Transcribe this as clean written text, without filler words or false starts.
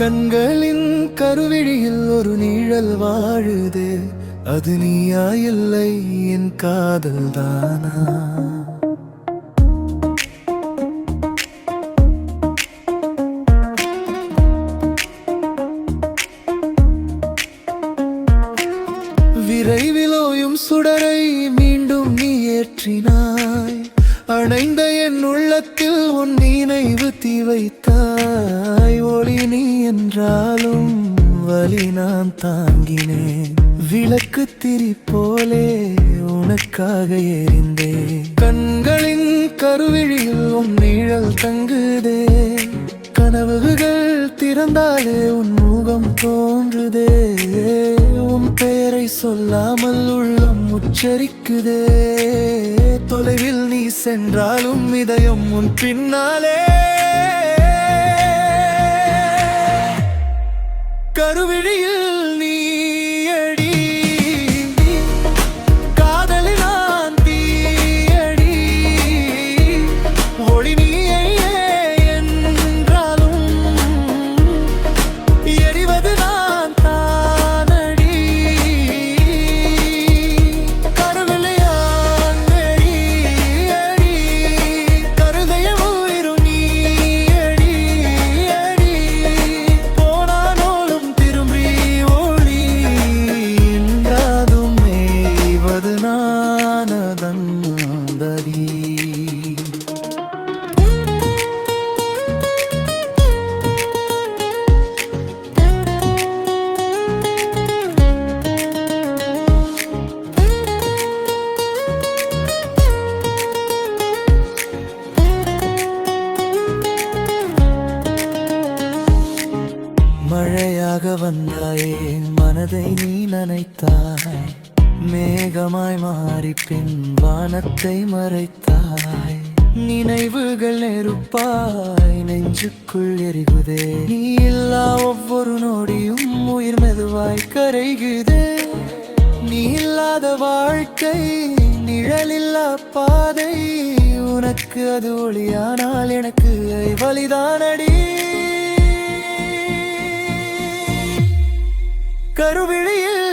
கண்களின் கருவிழியில் ஒரு நிழல் வாழுது, அது நீயா இல்லை என் காதல் தானா? விரைவிலோயும் சுடரை மீண்டும் நீ ஏற்றினாய், அணைந்த என் உள்ளத்தில் உன் நினைவு தீ வைத்தாய். ஒளி நீ என்றாலும் வலி நான் தாங்கினேன், விளக்கு திரி போலே உனக்காக எரிந்தேன். கண்களின் கருவிழியில் உன் நிழல் தங்குதே, கனவுகள் திறந்தாலே உன் முகம் தோன்றுதே. உன் பெயரை சொல்லாமல் உள்ளம் உச்சரிக்குதே, தொலைவில் நீ சென்றாலும் இதயம் உன் பின்னாலே. கருவிழியில் நீயடி, காதலில் நான் தீயடி. ஒளி நீயே என்றாலும் எரிவது நான் தானடி. கருவிலையானடி அடி, கருதைய உயிரும் நீயடி அடி. போனானோளும் திரும்பி ஒளி என்றாதும் மேய்வது நானதந்தடி. மழையாக வந்தாயே மனதை நீ நனைத்தாய், மேகமாய் மாறி பின் வானத்தை மறைத்தாய். நினைவுகள் நெருப்பாய் நெஞ்சுக்குள் எரிகுதே, நீ இல்லா ஒவ்வொரு நொடியும் உயிர் மெதுவாய் கரைகுதே. நீ இல்லாத வாழ்க்கை நிழலில்லா பாதை, உனக்கு அது ஒளியானால் எனக்கு வலிதானடி. கருவிழியில்